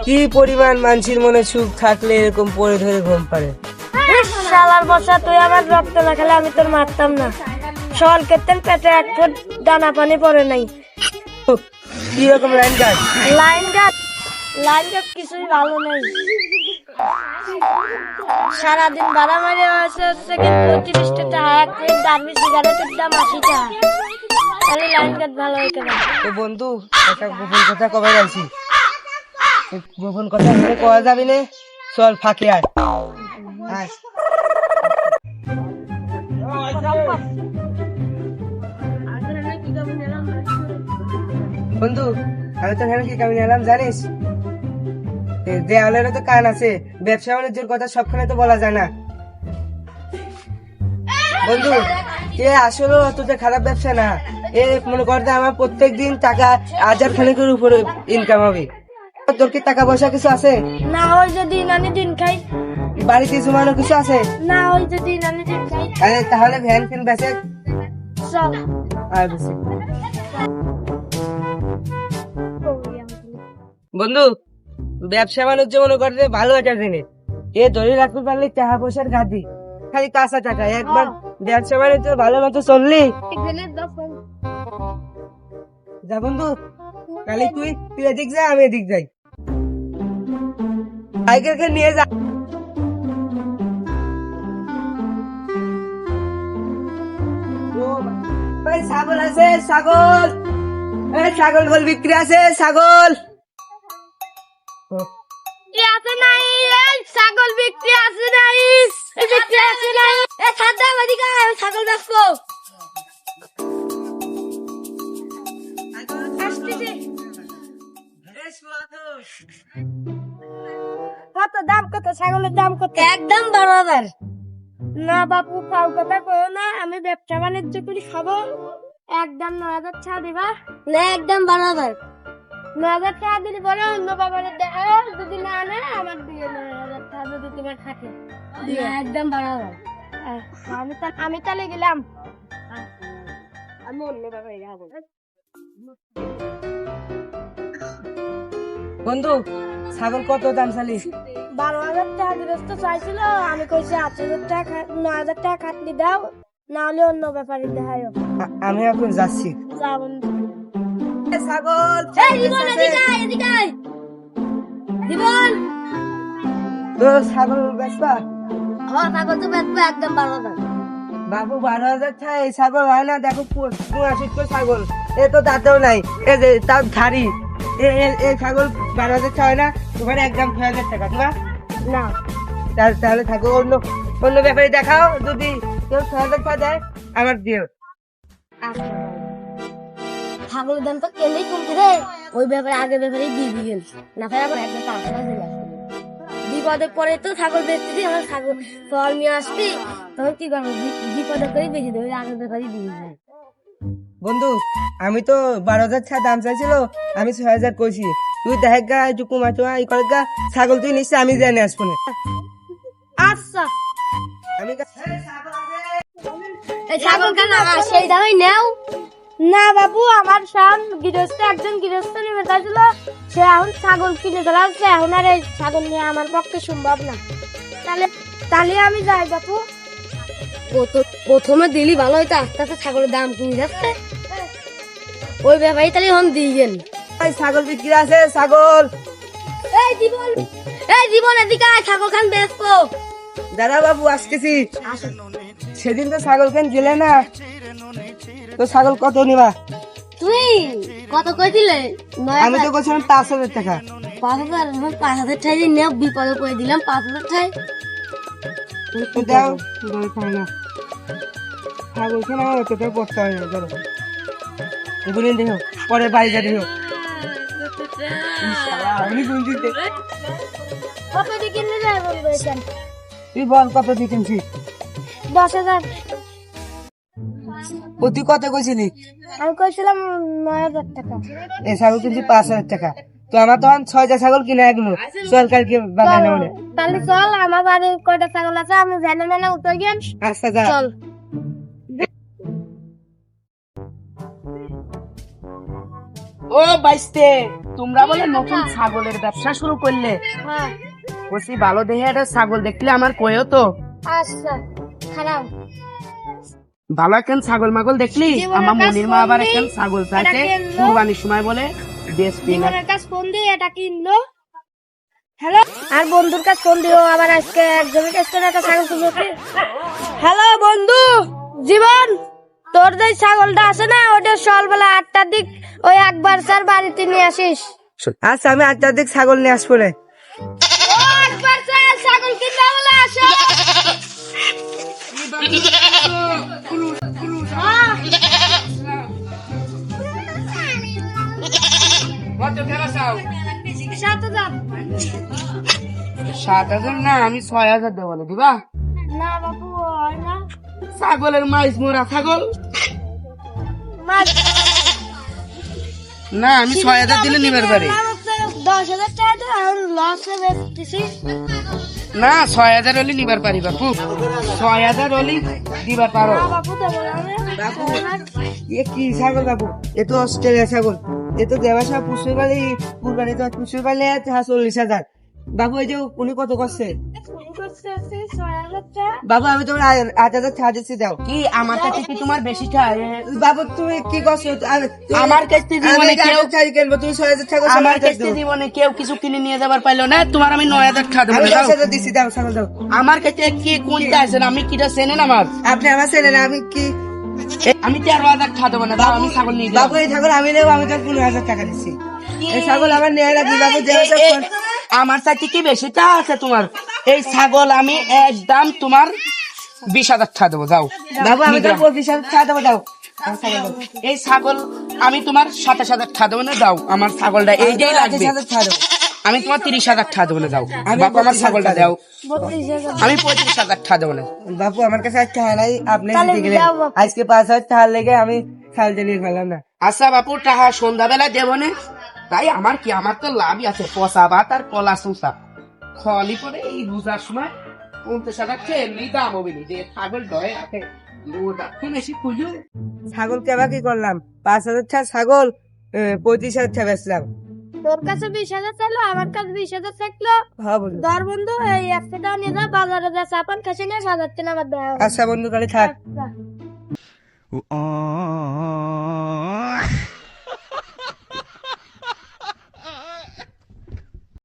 কি পরিমাণ মানুষের মনে সুখ থাকলে এরকম পরে ধরে ঘুম পারে। শালার বসা, তুই আমার রক্ত না খেলে আমি তোর মারতাম না। সল কেতেন পেটে এক ফুট দানা পানি পড়ে নাই। কি রকম লাইন গার্ড? লাইন গার্ড কিছুই ভালো নেই। সারাদিন ভাড়া মারে হচ্ছে কিন্তু 30 টাকা, এক প্লেট দামি সিগারেটের দাম 80 টাকা। তাহলে লাইন গার্ড ভালো হইতে পারে। তো বন্ধু, একটা গোপন কথা কবে যাইছি, গোপন কথা বলে কয়া যাবি না। চল ফাঁকে আয়। বন্ধু, আমি তো এখানে কি কামে এলাম জানিস? দেওয়ালেরও তো কান আছে, ব্যবসা বাণিজ্যের কথা সবখানে তো বলা যায় না। বন্ধু, এ আসলে অতটা খারাপ ব্যবসা না। এ মনে করতে আমার প্রত্যেকদিন টাকা 1000 খানিকের উপরে ইনকাম হবে। তোর কি টাকা পয়সা কিছু আছে? না হয় যদি নানি দিন খাই। বাড়িতে জমানো কিছু আছে? না হয় যদি নানি দিন খাই। আরে তাহলে ভ্যান ফ্যান বেচে চল। আর বেশি। বন্ধু, ব্যবসা বাণিজ্য মনে করতে ভালো একটা জিনিস। এ ধরে রাখতে পারলে টাকা পয়সার ঘাটি, খালি কাঁচা টাকা। একবার ব্যবসা বাণিজ্য ভালো মতো চললি যা বন্ধু, তাহলে তুই এদিক যা, আমি এদিক যাই। সাইকেলকে নিয়ে যা। ছাগল আছে, ছাগল। ছাগল বল বিক্রি আছে, ছাগল ছাগল বিক্রি আছে নাই? বিক্রি আছে নাই? ছাগল বেচবো। কত দাম? কত ছাগলের দাম? কত? একদম 12,000। না বাপু, কাউ কথা কো না, আমি ব্যবসা বাণিজ্য করি, খাবো। একদম 9,000 টাকা দিবা না? একদম 12,000। 9,000 টাকা দিলে বলো অন্য বাবার দেখে, যদি না আনে আমার দিয়ে 9,000 টাকা যদি তোমার থাকে। একদম 12,000। আমি তাহলে গেলাম। আমি অন্য বাবার যাবো। বন্ধু, ছাগল কত দাম চালিস? 12,000 টাকা গৃহস্থ চাইছিল, আমি কইছি 8,000 টাকা, 9,000 টাকা কাটলি দাও, নাহলে অন্য ব্যাপারে দেখায়। আমি এখন যাচ্ছি। যা বন্ধু। ছাগল জীবন তো ছাগল বেচবা? ছাগল তো বেচবো একদম 12,000। বাবু 12,000 টাকা এই ছাগল হয় না। দেখো পুরা ছাগল, এ তো দাঁতেও নাই, এ যে তার ধারি। এই ছাগল 12,000 টাকা হয় না। তোমার একদম 6,000 টাকা দিবা না? তাহলে থাকো, অন্য ব্যাপারে দেখাও। যদি কেউ 6,000 টাকা দেয় আমার দিও। ছাগলের দাম তো কেলেই কমছে রে। ওই ব্যাপারে আগের ব্যাপারে দিয়ে দিবেন না, ভাই আবার একদম 5,000 দিলে বিপদে পরে তো ছাগল বেচতে দিই। আমার ছাগল ফল নিয়ে আসবি, তখন কি করবো? বিপদে করেই বেঁচে দেবে, আগের ব্যাপারে দিয়ে দিবেন। বন্ধু, আমি তো 12,000 টাকা দাম চাইছিল, আমি 6,000 কইছি। তুই দেখ গা, একটু কুমা টুমা ই করে গা। ছাগল তুই নিশ্চয় আমি জানি আসবো না। আচ্ছা, আমি এই ছাগল কেন সেই দামই নেও না? বাবু, আমার গৃহস্থ একজন গৃহস্থ নেমে চাইছিল, সে এখন ছাগল কিনে চলাচ্ছে। এখন আর এই ছাগল নিয়ে আমার পক্ষে সম্ভব না। তাহলে আমি যাই বাপু। প্রথমে দিলি ভালো হইতো, আস্তে আস্তে ছাগলের দাম কমে যাচ্ছে। ওই ব্যাপারই তাহলে এখন দিয়েছেন। ছাগল বিক্রি আছে, ছাগল। এই জীবন এদিকে আয়, ছাগল খান বেচবো। দাদা বাবু, আসতেছি। সেদিন তো ছাগল খান গেলে না, তো ছাগল কত নিবা? তুই কত কইছিলে? আমি তো বলছিলাম 5,000 টাকা। 5,000? 5,000 টাকা দিয়ে নেও, বিপদে করে দিলাম 5,000 টাকা। দাও, খাই না। ছাগল খান আমার অতটা পড়তে হয় না। ধরো এগুলি দেখো, পরে বাড়ি যা দেখো। কত দিয়ে কিনলে যায় বলবেন? তুই বল কত দিয়ে কিনছি? 10,000। তুই কত কইছিলি? আমি কইছিলাম 9,000 টাকা। এই ছাগল কিনছি 5,000 টাকা। তো আমার তখন 6টা ছাগল কিনে এগুলো। চল কালকে বাগানে বলে। তাহলে চল, আমার বাড়ি কয়টা ছাগল আছে আমি ভ্যানে উঠে গেল। আচ্ছা যা। চল। ও বাইস্তে, তোমরা বলে নতুন ছাগলের ব্যবসা শুরু করলে? হ্যাঁ বলছি ভালো দেখে একটা ছাগল দেখলে আমার কয়েও তো। আচ্ছা খারাপ ভালো একখান ছাগল মাগল দেখলি? জীবনের আমার কাজ মনির মা আবার করলি, একখান ছাগল চাইছে এটা কিনলো। কুরবানির সময় বলে বেচবি না। জীবনের কাজ ফোন দিয়ে এটা কিনলো। হ্যালো, আর বন্ধুর কাছে ফোন দিও আবার আজকে একজনের কাছ থেকে একটা ছাগল কিনবো। হ্যালো বন্ধু জীবন, তোর যে ছাগলটা আছে না ওটা সকালবেলা 8টার দিক ওই একবার স্যার বাড়িতে নিয়ে আসিস। আচ্ছা আমি 8টার দিক ছাগল নিয়ে আসবো রে। ও একবার স্যার ছাগল কিনতে বলে আসো। কত টাকা চাও? 7,000 7,000 না, আমি 6,000 দেবো বলে দিবা? না বাবু হয় না। ছাগলের মাইস মোরা ছাগল মাছ না, আমি 6,000 দিলে নিবার পারি 10,000 টাকা তো এখন লসে বেচতেছি। না। 6,000 হলে নিবার পারি বাপু, 6,000 হলে দিবার পারো। না বাবু দেবো না আমি। বাবু এ কি ছাগল বাবু? এ তো অস্ট্রেলিয়া ছাগল। এ তো দেওয়া সব পুষুর বালি কুরবানি তো পুষুর বালি 40,000। বাবু এই যে উনি কত করছে? ফোন করতে আছে 6,000 টাকা। বাবু আমি তোমার 8,000 ছাড় দিচ্ছি দাও। কি আমার কাছে কি তোমার বেশি চাই? বাবু তুমি কি করছো? আমার কাছে জীবনে কেউ ছাড় কিনবো, তুমি 6,000 ছাগল আমার কাছে জীবনে কেউ কিছু কিনে নিয়ে যাবার পাইলো না। তোমার আমি 9,000 টাকা দেবো আমি দাও। 10,000 দিচ্ছি, দাও ছাগল দাও। আমার কাছে কি কোনটা আছে না, আমি কিটা চেনেন আমার? আপনি আমার ছেলে, আমি কি আমি 13,000 টাকা দেবো না, দাও আমি ছাগল নিয়ে বাবু যাবো। এই ছাগল আমি নেবো, আমি তো 15,000 টাকা দিচ্ছি। এই ছাগল আমার নেওয়া লাগবে বাবু। আমার চাইতে কি বেশি টা আছে তোমার? এই ছাগল আমি একদম তোমার 20,000 টাকা দেবো, যাও। বাবু আমি তো 25,000 টাকা দেবো, দাও আমার ছাগল দাও। এই ছাগল আমি তোমার 27,000 টাকা দেবো না, দাও আমার ছাগলটা এইটাই লাগবে। 28,000 টাকা দেবো। আমি তোমার 30,000 টাকা দেবো না, দাও আমি বাপু আমার 32,000 ছাগলটা টাকা দাও। 32,000 আমি 35,000 টাকা দেবো না। বাপু আমার কাছে আর টাকা নাই, আপনি তাহলে দিতে গেলেন। দাও বাপু। আজকে 5,000 টাকা লেগে আমি ছাগলটা নিয়ে ফেলাম না। আচ্ছা বাপু, টাকা সন্ধ্যাবেলা দেবো না, তাই আমার কি, আমার তো লাভই আছে। পচা ভাত আর কলা সুসা খলি পরে এই রোজার সময় 50,000 টাকা এমনি দাম হবে নি যে ছাগল ডয়ে আছে। ওটা তো বেশি পুজো। ছাগল কেবা কি করলাম? 5,000 টাকা ছাগল 35,000 টাকা বেচলাম। তোর কাছে 20,000 চাইলো, আমার কাছে 20,000 থাকলো। হ্যাঁ বন্ধু। ধর বন্ধু এই 100 টাকা নিয়ে যা বাজারে যা চাপান খাসি নিয়ে বাজারতে না আমার দেওয়া আচ্ছা বন্ধু তাহলে থাক। হবে।